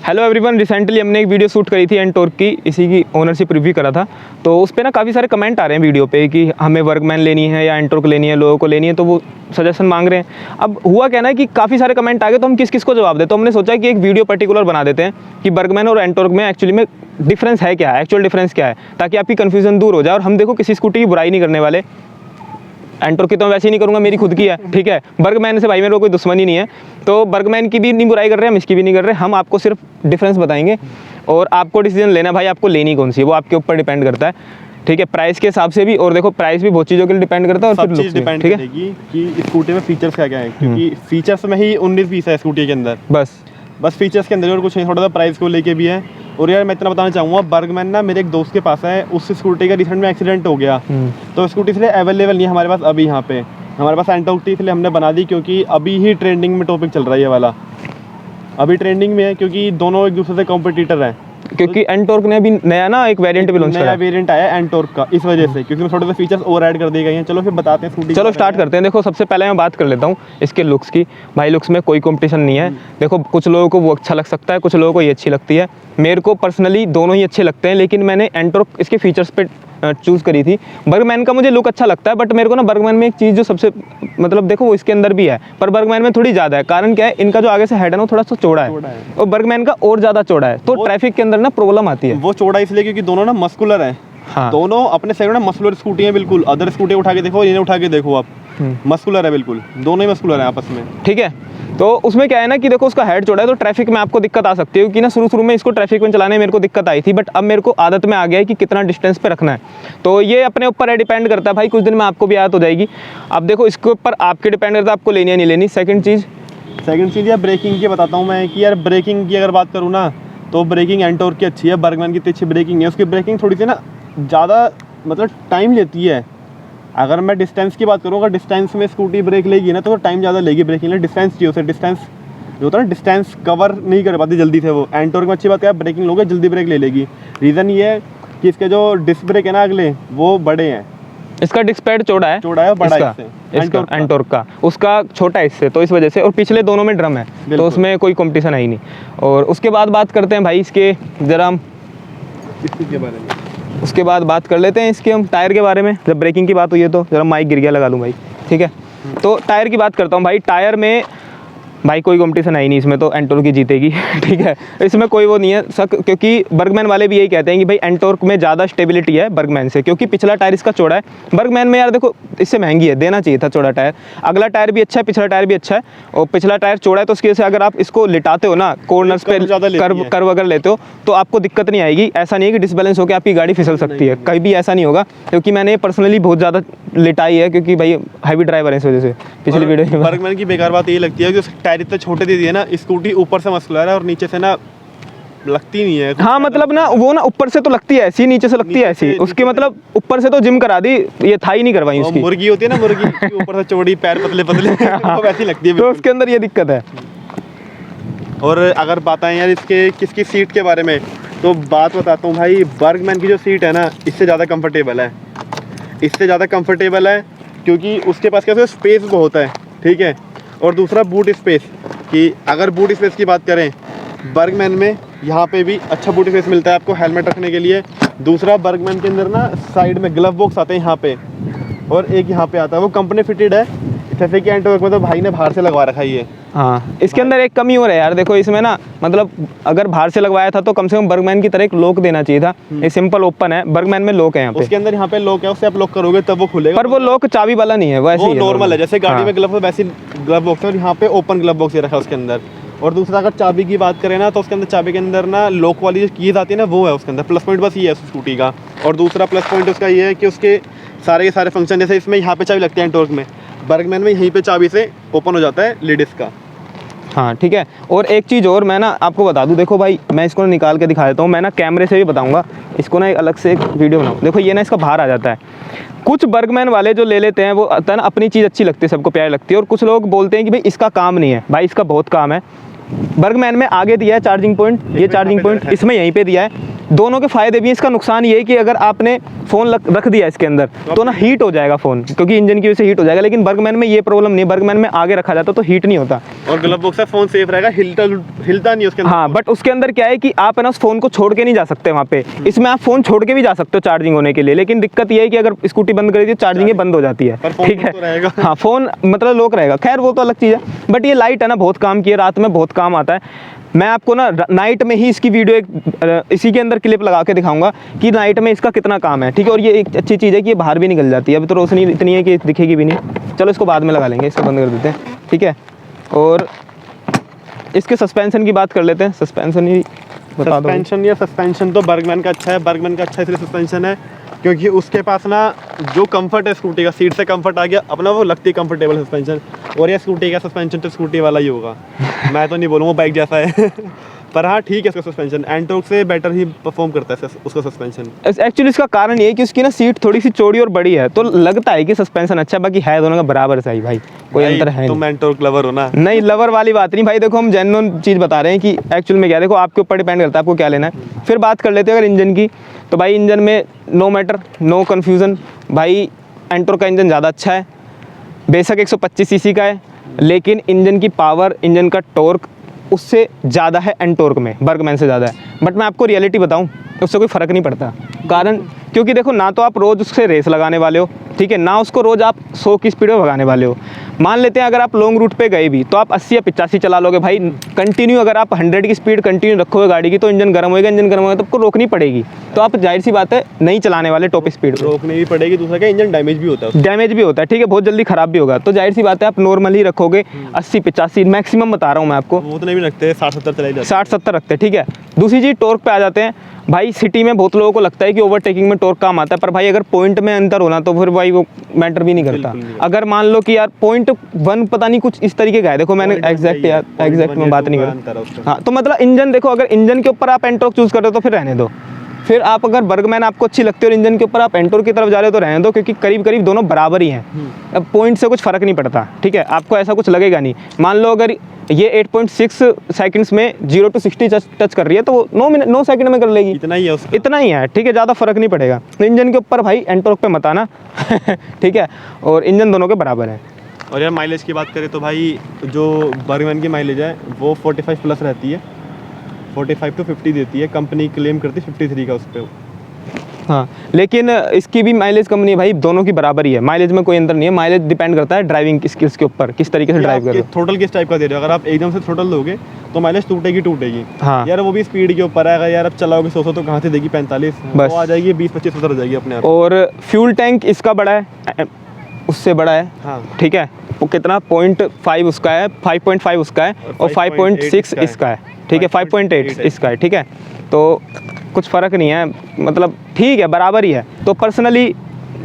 Hello everyone, recently हमने एक video shoot करी थी एंटॉर्क की, इसी की ओनरशिप रिव्यू करा था। तो उस पर ना काफ़ी सारे कमेंट आ रहे हैं वीडियो पे कि हमें वर्कमैन लेनी है या एंटॉर्क लेनी है, लोगों को लेनी है, तो वो सजेशन मांग रहे हैं। अब हुआ क्या ना कि काफ़ी सारे कमेंट आ गए, तो हम किस किस को जवाब दें। तो हमने सोचा कि एक वीडियो पर्टिकुलर बना देते हैं कि वर्कमैन और एंटॉर्क में एक्चुअली में डिफरेंस है क्या है, एक्चुअल डिफरेंस क्या है, ताकि आपकी कन्फ्यूजन दूर हो जाए। और हम देखो किसी स्कूटी की बुराई नहीं करने वाले, एंटॉर्क की तो मैं वैसे ही नहीं करूँगा, मेरी खुद की है, ठीक है। बर्गमैन से भाई मेरे को कोई दुश्मनी नहीं है, तो बर्गमैन की भी नहीं बुराई कर रहे हैं, हम इसकी भी नहीं कर रहे। हम आपको सिर्फ डिफरेंस बताएंगे और आपको डिसीजन लेना है भाई, आपको लेनी कौन सी है वो आपके ऊपर डिपेंड करता है, ठीक है। प्राइस के हिसाब से भी, और देखो प्राइस भी बहुत चीज़ों के लिए डिपेंड करता है, और सब चीज़ डिपेंड करेगी कि स्कूटी में फीचर्स क्या क्या है, क्योंकि फीचर्स में ही 19 पीस है स्कूटी के अंदर, बस फीचर्स के अंदर, और कुछ नहीं, थोड़ा सा प्राइस को लेके भी है। और यार मैं इतना बताना चाहूँगा, बर्गमैन ना मेरे एक दोस्त के पास है, उस स्कूटी का रिसेंट में एक्सीडेंट हो गया, तो स्कूटी इसलिए अवेलेबल नहीं है हमारे पास अभी यहाँ पे। हमारे पास एंटॉर्क थी, इसलिए हमने बना दी, क्योंकि अभी ही ट्रेंडिंग में टॉपिक चल रहा है ये वाला, अभी ट्रेंडिंग में है, क्योंकि दोनों एक दूसरे से कॉम्पिटिटर हैं। क्योंकि एंटॉर्क ने अभी नया ना एक वेरिएंट भी लॉन्च करा, नया वेरिएंट आया एंटॉर्क का, इस वजह से, क्योंकि थोड़े से फीचर्स और ऐड कर दिए गए हैं। चलो फिर बताते हैं स्कूटी, चलो स्टार्ट करते हैं। देखो सबसे पहले मैं बात कर लेता हूँ इसके लुक्स की। भाई लुक्स में कोई कंपटीशन नहीं है। देखो कुछ लोगों को वो अच्छा लग सकता है, कुछ लोगों को ये अच्छी लगती है। मेरे को पर्सनली दोनों ही अच्छे लगते हैं, लेकिन मैंने एंटॉर्क इसके फीचर्स पे चूज़ करी थी। बर्गमैन का मुझे लुक अच्छा लगता है, बट मेरे को ना बर्गमैन में एक चीज़ जो सबसे मतलब देखो वो इसके अंदर भी है, पर बर्गमैन में थोड़ी ज़्यादा है। कारण क्या है, इनका जो आगे से हेड है ना थोड़ा सा चौड़ा है, और बर्गमैन का और ज़्यादा चौड़ा है, तो ट्रैफिक के अंदर ना प्रॉब्लम आती है। वो चौड़ा इसलिए क्योंकि दोनों ना मस्कुलर है। हाँ, दोनों अपने सेगमेंट में मस्कुलर स्कूटी है बिल्कुल। अदर स्कूटी उठा के देखो, इन्हें उठा के देखो आप, मस्कुलर है बिल्कुल, दोनों ही मस्कुलर है आपस में, ठीक है। तो उसमें क्या है ना कि देखो उसका हेड चौड़ा है, तो ट्रैफिक में आपको दिक्कत आ सकती है, क्योंकि ना शुरू में इसको ट्रैफिक में चलाने में मेरे को दिक्कत आई थी, बट अब मेरे को आदत में आ गया है कि कितना डिस्टेंस पे रखना है। तो ये अपने ऊपर है, डिपेंड करता है भाई, कुछ दिन में आपको भी आदत हो जाएगी। अब देखो इसके ऊपर आपके डिपेंड करता है आपको लेनी है नहीं लेनी। सेकंड चीज़ यार ब्रेकिंग की बताता हूँ मैं, कि यार ब्रेकिंग की अगर बात करूँ ना, तो ब्रेकिंग एंटॉर्क की अच्छी है, बर्गमैन की इतनी अच्छी ब्रेकिंग है। उसकी ब्रेकिंग थोड़ी सी ना ज़्यादा मतलब टाइम लेती है। अगर मैं डिस्टेंस की बात करूँ, अगर डिस्टेंस में स्कूटी ब्रेक लेगी ना, तो टाइम ज़्यादा लेगी ब्रेकिंग, डिस्टेंस चाहिए उसे, डिस्टेंस जो होता है ना, डिस्टेंस कवर नहीं कर पाती जल्दी से वो। एंटॉर्क में अच्छी बात है, ब्रेकिंग लोगे जल्दी ब्रेक ले लेगी। रीज़न ये है कि इसके जो डिस्क ब्रेक है ना अगले, वो बड़े हैं। इसका डिस्क पैड चौड़ा है, बड़ा इससे, एंटॉर्क का, उसका छोटा है इससे, तो इस वजह से। और पिछले दोनों में ड्रम है, तो उसमें कोई कंपटीशन है ही नहीं। और उसके बाद बात करते हैं भाई इसके जरा हम इसके बारे में, उसके बाद बात कर लेते हैं इसके हम टायर के बारे में। जब ब्रेकिंग की बात हुई है तो जरा माइक गिर गया, लगा लूँ भाई, ठीक है। तो टायर की बात करता हूँ भाई। टायर में भाई कोई कंपटीशन है ही नहीं, इसमें तो एंटॉर्क की जीतेगी, ठीक है। इसमें कोई वो नहीं है सक, क्योंकि बर्गमैन वाले भी यही कहते हैं कि भाई एंटॉर्क में ज़्यादा स्टेबिलिटी है बर्गमैन से, क्योंकि पिछला टायर इसका चौड़ा है। बर्गमैन में यार देखो इससे महंगी है, देना चाहिए था चौड़ा टायर। अगला टायर भी अच्छा है, पिछला टायर भी अच्छा है, और पिछला टायर चौड़ा है, तो उसकी वजह से अगर आप इसको लिटाते हो ना, कॉर्नर्स पे कर्व अगर लेते हो, तो आपको दिक्कत नहीं आएगी। ऐसा नहीं है कि डिसबैलेंस होकर आपकी गाड़ी फिसल सकती है, कहीं भी ऐसा नहीं होगा, क्योंकि मैंने पर्सनली बहुत ज़्यादा लिटाई है, क्योंकि भाई हैवी ड्राइवर है इस वजह से। पिछली वीडियो में बर्गमैन की बेकार बात ये लगती है कि टायर इतने छोटे दे दिए ना, स्कूटी ऊपर से मस्कुलर है और नीचे से ना लगती नहीं है। हाँ मतलब ना वो ना ऊपर से तो लगती है ऐसी, नीचे से लगती है ऐसी। उसकी मतलब ऊपर से तो जिम करा दी, ये थाई नहीं करवाई उसकी। मुर्गी होती है ना, मुर्गी ऊपर से चौड़ी, पैर पतले पतले, वो वैसी लगती है, तो उसके अंदर ये दिक्कत है। और अगर बात आए यार इसके किसकी सीट के बारे में, तो बात बताता हूँ भाई, बर्गमैन की जो सीट है ना, इससे ज़्यादा कंफर्टेबल है, इससे ज़्यादा कंफर्टेबल है, क्योंकि उसके पास क्या स्पेस बहुत है, ठीक है। और दूसरा बूट स्पेस, कि अगर बूट स्पेस की बात करें, बर्गमैन में यहाँ पे भी अच्छा बूट स्पेस मिलता है आपको हेलमेट रखने के लिए। दूसरा बर्गमैन के अंदर ना साइड में ग्लव बॉक्स आते हैं यहाँ पे, और एक यहाँ पे आता है, वो कंपनी फिटेड है। जैसे कि एंटॉर्क में तो भाई ने बाहर से लगवा रखा है ये। हाँ, इसके अंदर एक कमी और है यार, देखो इसमें ना मतलब अगर बाहर से लगवाया था तो कम से कम बर्गमैन की तरह एक लॉक देना चाहिए था। ये सिंपल ओपन है, बर्गमैन में लॉक है यहाँ पे। उसके अंदर यहाँ पे लॉक है, उससे आप लॉक करोगे तब वो खुलेगा, पर वो लॉक चाबी वाला नहीं है, वैसे ही नॉर्मल है, जैसे गाड़ी में ग्लव वैसे ग्लव बॉक्स है, और यहाँ पे ओपन ग्लव बॉक्स ये रखा है उसके अंदर। और दूसरा अगर चाबी की बात करें ना, तो उसके अंदर चाबी के अंदर ना लॉक वाली जो कीज आती है ना, वो है उसके अंदर। प्लस पॉइंट बस ये है उस स्कूटी का। और दूसरा प्लस पॉइंट उसका ये है कि उसके सारे के सारे फंक्शन, जैसे इसमें यहाँ पे चाबी लगती है एंटॉर्क में, बर्गमैन में यहीं पे चाबी से ओपन हो जाता है लेडीज़ का। हाँ ठीक है। और एक चीज़ और मैं ना आपको बता दूँ, देखो भाई मैं इसको निकाल के दिखा देता हूँ, मैं ना कैमरे से भी बताऊँगा इसको ना, एक अलग से एक वीडियो बनाऊँ। देखो ये ना इसका बाहर आ जाता है। कुछ बर्गमैन वाले जो ले लेते हैं वो आता है ना, अपनी चीज़ अच्छी लगती है, सबको प्यारी लगती है, और कुछ लोग बोलते हैं कि भाई इसका काम नहीं है। भाई इसका बहुत काम है। बर्गमैन में आगे दिया है चार्जिंग पॉइंट, ये चार्जिंग पॉइंट इसमें यहीं पे दिया है, दोनों के फ़ायदे भी हैं। इसका नुकसान ये है कि अगर आपने फ़ोन रख दिया इसके अंदर तो ना हीट हो जाएगा फ़ोन, क्योंकि इंजन की वजह से हीट हो जाएगा। लेकिन बर्गमैन में ये प्रॉब्लम नहीं है, बर्गमैन में आगे रखा जाता तो हीट नहीं होता। और ग्लव बॉक्स से फ़ोन सेफ रहेगा, हिलता नहीं उसके अंदर। हाँ, बट उसके अंदर क्या है कि आप है ना उस फ़ोन को छोड़ के नहीं जा सकते वहाँ पे। इसमें आप फ़ोन छोड़ के भी जा सकते हो चार्जिंग होने के लिए, लेकिन दिक्कत ये है कि अगर स्कूटी बंद कर दी तो चार्जिंग ये बंद हो जाती है। ठीक है, हाँ, फ़ोन मतलब लॉक रहेगा। खैर वो तो अलग चीज़ है, बट ये लाइट है ना बहुत काम की है, रात में बहुत काम आता है। मैं आपको ना नाइट में ही इसकी वीडियो एक इसी के अंदर क्लिप लगा के दिखाऊंगा कि नाइट में इसका कितना काम है। ठीक है, और ये एक अच्छी चीज़ है कि ये बाहर भी निकल जाती है। अभी तो रोशनी इतनी है कि दिखेगी भी नहीं। चलो इसको बाद में लगा लेंगे, इसको बंद कर देते हैं। ठीक है, और इसके सस्पेंशन की बात कर लेते हैं। सस्पेंशन ही बता दो। सस्पेंशन तो बर्गमैन का अच्छा है। बर्गमैन का अच्छा इसलिए सस्पेंशन है क्योंकि उसके पास ना जो कंफर्ट है स्कूटी का, सीट से कंफर्ट आ गया अपना, वो लगती है कंफर्टेबल सस्पेंशन। और ये स्कूटी का सस्पेंशन तो स्कूटी वाला ही होगा। मैं तो नहीं बोलूँगा बाइक जैसा है पर हाँ ठीक है, इसका सस्पेंशन एंटॉर्क से बेटर ही परफॉर्म करता है उसका सस्पेंशन। एक्चुअली इसका कारण ये है कि उसकी ना सीट थोड़ी सी चौड़ी और बड़ी है, तो लगता है कि सस्पेंशन अच्छा है, बाकी है दोनों का बराबर सही भाई, कोई अंतर है तुम एंटॉर्क लवर हो ना? नहीं, लवर वाली बात नहीं भाई। देखो हम जेन्युइन चीज़ बता रहे हैं कि एक्चुअल में क्या है। देखो आपके ऊपर डिपेंड करता है आपको क्या लेना है। फिर बात कर लेते हैं अगर इंजन की, तो भाई इंजन में नो मैटर, नो कन्फ्यूज़न, भाई एंटॉर्क का इंजन ज़्यादा अच्छा है। बेशक 125 सीसी का है, लेकिन इंजन की पावर, इंजन का टॉर्क उससे ज़्यादा है एंटॉर्क में, बर्गमैन से ज़्यादा है। बट मैं आपको रियलिटी बताऊं, उससे कोई फ़र्क नहीं पड़ता। कारण क्योंकि देखो ना तो आप रोज़ उससे रेस लगाने वाले हो, ठीक है, ना उसको रोज़ आप 100 की स्पीड में भगाने वाले हो। मान लेते हैं अगर आप लॉन्ग रूट पे गए भी तो आप 80 या 85 चला लोगे भाई कंटिन्यू। अगर आप 100 की स्पीड कंटिन्यू रखोगे गाड़ी की तो इंजन गर्म होएगा, इंजन गर्म होगा तो आपको रोकनी पड़ेगी। तो आप जाहिर सी बात है नहीं चलाने वाले टॉप स्पीड पे। रोकनी भी पड़ेगी, दूसरा क्या इंजन डैमेज भी होता है, डैमेज भी होता है, ठीक है, बहुत जल्दी ख़राब भी होगा। तो जाहिर सी बात है आप नॉर्मल ही रखोगे, 80-85 मैक्सिमम बता रहा हूँ मैं आपको। वो उतने भी रखते हैं, 60-70 चले जाते हैं। 60-70 रखते हैं, ठीक है। दूसरी चीज़ टॉर्क पे आ जाते हैं भाई। सिटी में बहुत लोगों को लगता है कि ओवरटेकिंग में टॉर्क काम आता है, पर भाई अगर पॉइंट में अंतर होना तो फिर भाई वो मैटर भी नहीं करता। अगर मान लो कि यार पॉइंट 1 पता नहीं कुछ इस तरीके का है, देखो मैंने एग्जैक्ट में बात नहीं कर। हाँ, तो मतलब इंजन देखो, अगर इंजन के ऊपर आप एंटॉर्क चूज़ कर रहे हो तो फिर रहने दो। फिर आप अगर बर्गमैन आपको अच्छी लगती है और इंजन के ऊपर आप एंटॉर्क की तरफ जा रहे हो तो रहने दो, क्योंकि करीब करीब दोनों बराबर ही हैं। अब पॉइंट से कुछ फ़र्क नहीं पड़ता, ठीक है, आपको ऐसा कुछ लगेगा नहीं। मान लो अगर ये 8.6 सेकंड्स में 0 to 60 टच कर रही है तो वो 9 सेकंड में कर लेगी। इतना ही है उसका। इतना ही है, ठीक है, ज़्यादा फ़र्क नहीं पड़ेगा। तो इंजन के ऊपर भाई एंटॉर्क पे मत आना ठीक है, और इंजन दोनों के बराबर है। और यार माइलेज की बात करें तो भाई जो बर्गमैन की माइलेज है वो 45 प्लस रहती है, 45 to 50 देती है। कंपनी क्लेम करती है 53 का उस पर। हाँ, लेकिन इसकी भी माइलेज कम नहीं है भाई, दोनों की बराबर ही है। माइलेज में कोई अंतर नहीं है। माइलेज डिपेंड करता है ड्राइविंग स्किल्स के ऊपर, किस तरीके से ड्राइव कर रहे हो। थ्रोटल किस टाइप का दे रहे हो, अगर आप एकदम से थ्रोटल दोगे तो माइलेज टूटेगी। हाँ यार वो भी स्पीड के ऊपर है। अगर यार आप चलाओगे 100 तो कहाँ से देगी 45, बस वो आ जाएगी 20-25 उतर जाएगी अपने आप। और फ्यूल टैंक इसका बड़ा है, उससे बड़ा है। हाँ, ठीक है, वो कितना 0.5 उसका है, 5.5 उसका है और 5.6 इसका है, ठीक है, 5.8 इसका है, ठीक है। तो कुछ फ़र्क नहीं है, मतलब ठीक है, बराबर ही है। तो पर्सनली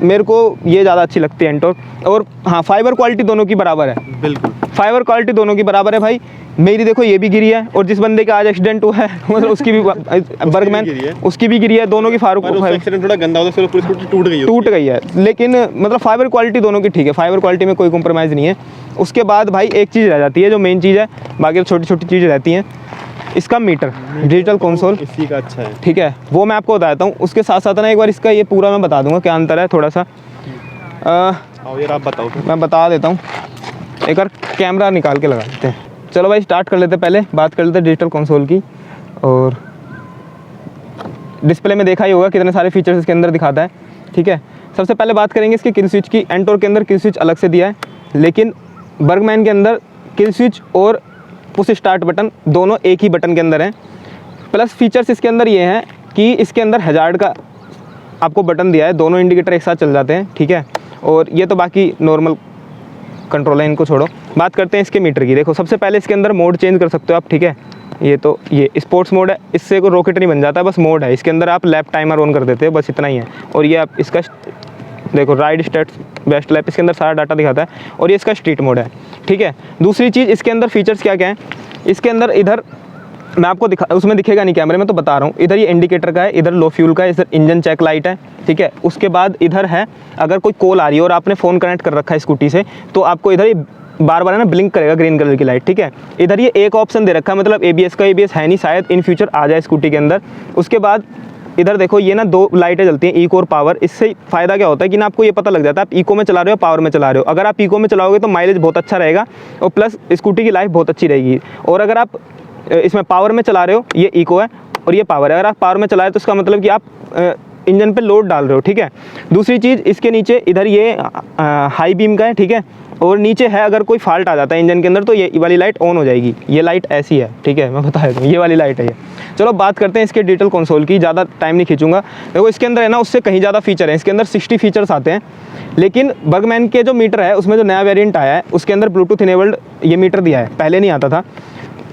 मेरे को ये ज़्यादा अच्छी लगती है एंटॉर्क। और हाँ, फाइबर क्वालिटी दोनों की बराबर है, बिल्कुल फाइबर क्वालिटी दोनों की बराबर है भाई। मेरी देखो ये भी गिरी है, और जिस बंदे का आज एक्सीडेंट हुआ है मतलब उसकी भी बर्गमैन उसकी भी गिरी है, दोनों की एक्सीडेंट थोड़ा गंदा होता है, पूरी स्कूटी टूट गई है। लेकिन मतलब फाइबर क्वालिटी दोनों की ठीक है, फाइबर क्वालिटी में कोई कॉम्प्रोमाइज़ नहीं है। उसके बाद भाई एक चीज़ रह जाती है जो मेन चीज़ है, बाकी तो छोटी छोटी चीज़ें रहती हैं। इसका मीटर डिजिटल कंसोल इसी का अच्छा है, ठीक है, वो मैं आपको बताता हूँ। उसके साथ साथ ना एक बार इसका ये पूरा मैं बता दूंगा क्या अंतर है थोड़ा सा। यार आप बताओ। मैं बता देता हूँ, एक बार कैमरा निकाल के लगा देते हैं। चलो भाई स्टार्ट कर लेते हैं, पहले बात कर लेते हैं डिजिटल कंसोल की। और डिस्प्ले में देखा ही होगा कितने सारे फीचर्स इसके अंदर दिखाता है, ठीक है। सबसे पहले बात करेंगे इसके किल स्विच की। एंटॉर्क के अंदर किल स्विच अलग से दिया है, लेकिन बर्गमैन के अंदर किल स्विच और पुश स्टार्ट बटन दोनों एक ही बटन के अंदर हैं। प्लस फीचर्स इसके अंदर ये हैं कि इसके अंदर हैजार्ड का आपको बटन दिया है, दोनों इंडिकेटर एक साथ चल जाते हैं, ठीक है। और ये तो बाकी नॉर्मल कंट्रोल है, इनको छोड़ो। बात करते हैं इसके मीटर की। देखो सबसे पहले इसके अंदर मोड चेंज कर सकते हो आप, ठीक है। ये स्पोर्ट्स मोड है, इससे कोई रॉकेट नहीं बन जाता, बस मोड है। इसके अंदर आप लैप टाइमर ऑन कर देते हो, बस इतना ही है। और ये आप इसका देखो राइड स्टेट्स बेस्ट लैप, इसके अंदर सारा डाटा दिखाता है। और ये इसका स्ट्रीट मोड है, ठीक है। दूसरी चीज़ इसके अंदर फीचर्स क्या क्या हैं, इसके अंदर इधर मैं आपको उसमें दिखेगा नहीं कैमरे में, तो बता रहा हूँ। इधर ये इंडिकेटर का है, इधर लो फ्यूल का है, इधर इंजन चेक लाइट है, ठीक है। उसके बाद इधर है अगर कोई कॉल आ रही है और आपने फ़ोन कनेक्ट कर रखा है स्कूटी से, तो आपको इधर बार बार है ना ब्लिंक करेगा ग्रीन कलर की लाइट, ठीक है। इधर ये एक ऑप्शन दे रखा है, मतलब ABS का, ABS है नहीं शायद, इन फ्यूचर आ जाए स्कूटी के अंदर। उसके बाद इधर देखो ये ना 2 लाइटें जलती हैं, इको और पावर। इससे फ़ायदा क्या होता है कि ना आपको ये पता लग जाता है आप इको में चला रहे हो पावर में चला रहे हो। अगर आप इको में चलाओगे तो माइलेज बहुत अच्छा रहेगा और प्लस स्कूटी की लाइफ बहुत अच्छी रहेगी। और अगर आप इसमें पावर में चला रहे हो, ये इको है और ये पावर है, अगर आप पावर में चला रहे हो तो इसका मतलब कि आप इंजन पे लोड डाल रहे हो, ठीक है। दूसरी चीज़ इसके नीचे इधर ये हाई बीम का है, ठीक है। और नीचे है अगर कोई फॉल्ट आ जाता है इंजन के अंदर तो ये वाली लाइट ऑन हो जाएगी। ये लाइट ऐसी है, ठीक है, मैं बता देता हूँ, ये वाली लाइट है ये। चलो बात करते हैं इसके डिजिटल कंसोल की, ज़्यादा टाइम नहीं खींचूंगा। देखो इसके अंदर है ना उससे कहीं ज़्यादा फीचर है, इसके अंदर 60 फीचर्स आते हैं। लेकिन बर्गमैन के जो मीटर है उसमें जो नया वेरिएंट आया है उसके अंदर ब्लूटूथ इनेबल्ड ये मीटर दिया है, पहले नहीं आता था।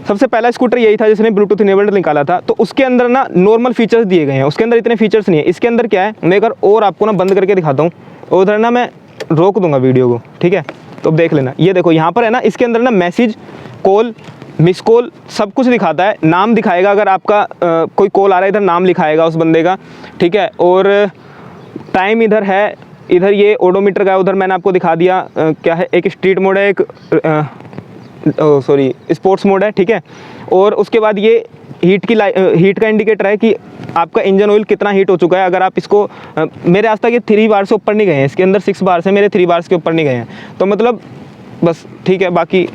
सबसे पहला स्कूटर यही था जिसने ब्लूटूथ इनेबल्ड निकाला था। तो उसके अंदर ना नॉर्मल फीचर्स दिए गए हैं, उसके अंदर इतने फीचर्स नहीं है। इसके अंदर क्या है, मैं एक बार और आपको ना बंद करके दिखाता हूँ, और उधर ना मैं रोक दूंगा वीडियो को, ठीक है, तो अब देख लेना। ये देखो यहाँ पर है ना, इसके अंदर ना मैसेज, कॉल, मिस कॉल सब कुछ दिखाता है। नाम दिखाएगा, अगर आपका कोई कॉल आ रहा है इधर नाम लिखाएगा उस बंदे का, ठीक है। और टाइम इधर है, इधर ये ओडोमीटर का है, उधर मैंने आपको दिखा दिया क्या है, एक स्ट्रीट मोड है, एक सॉरी स्पोर्ट्स मोड है, ठीक है। और उसके बाद ये हीट का इंडिकेटर है कि आपका इंजन ऑयल कितना हीट हो चुका है। अगर आप इसको मेरे आज तक ये 3 बार से ऊपर नहीं गए हैं, इसके अंदर 6 बार से, मेरे 3 बार के ऊपर नहीं गए हैं, तो मतलब बस ठीक है। बाकी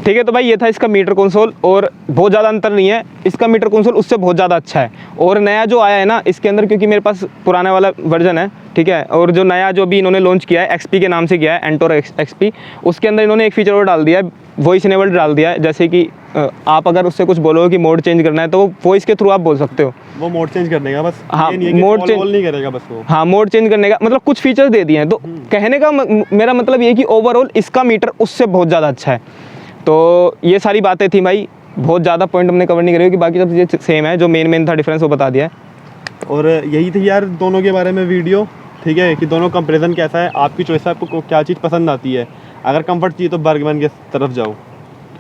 ठीक है, तो भाई ये था इसका मीटर कंसोल, और बहुत ज़्यादा अंतर नहीं है, इसका मीटर कंसोल उससे बहुत ज़्यादा अच्छा है। और नया जो आया है ना इसके अंदर, क्योंकि मेरे पास पुराना वाला वर्जन है, ठीक है, और जो नया जो भी इन्होंने लॉन्च किया है XP के नाम से किया है, एंटोर XP, उसके अंदर इन्होंने एक फीचर और डाल दिया है, वॉइस इनेबल्ड डाल दिया है। जैसे कि आप अगर उससे कुछ बोलोगे कि मोड चेंज करना है तो वो वॉइस के थ्रू आप बोल सकते हो। वो मोड चेंज करने का बस, हाँ, ये नहीं है कि मोड चेंज नहीं करेगा बस वो। हाँ, मोड चेंज करने का मतलब कुछ फीचर्स दे दिए हैं। तो कहने का मेरा मतलब ये है कि ओवरऑल इसका मीटर उससे बहुत ज़्यादा अच्छा है। तो ये सारी बातें थी भाई, बहुत ज़्यादा पॉइंट हमने कवर नहीं करे कि बाकी सब चीज़ें सेम है, जो मेन था डिफरेंस वो बता दिया है। और यही थी यार दोनों के बारे में वीडियो, ठीक है, कि दोनों कंपैरिजन कैसा है, आपकी चॉइस है, आपको क्या चीज़ पसंद आती है। अगर कंफर्ट चाहिए तो बर्गमैन के तरफ जाओ,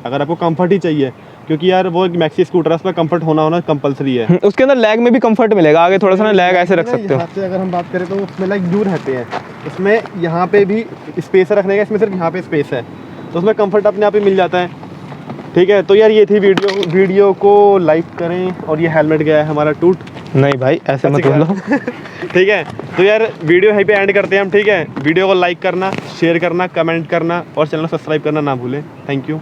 अगर आपको कंफर्ट ही चाहिए, क्योंकि यार वो एक मैक्सी स्कूटर है, उसमें कंफर्ट होना कंपलसरी है। उसके अंदर लैग में भी कंफर्ट मिलेगा, आगे थोड़ा सा ना लैग ऐसे रख सकते हो। यहाँ से अगर हम बात करें तो उसमें लाइक दूर रहते हैं, उसमें यहाँ पे भी स्पेस रखने का, इसमें सिर्फ यहाँ पे स्पेस है, तो उसमें कंफर्ट अपने आप ही मिल जाता है, ठीक है। तो यार ये थी वीडियो को लाइक करें। और ये हेलमेट गया है हमारा टूट, नहीं भाई ऐसे मत बोलो। ठीक है, तो यार वीडियो यहीं पे एंड करते हैं हम, ठीक है। वीडियो को लाइक करना, शेयर करना, कमेंट करना और चैनल सब्सक्राइब करना ना भूलें। Thank you.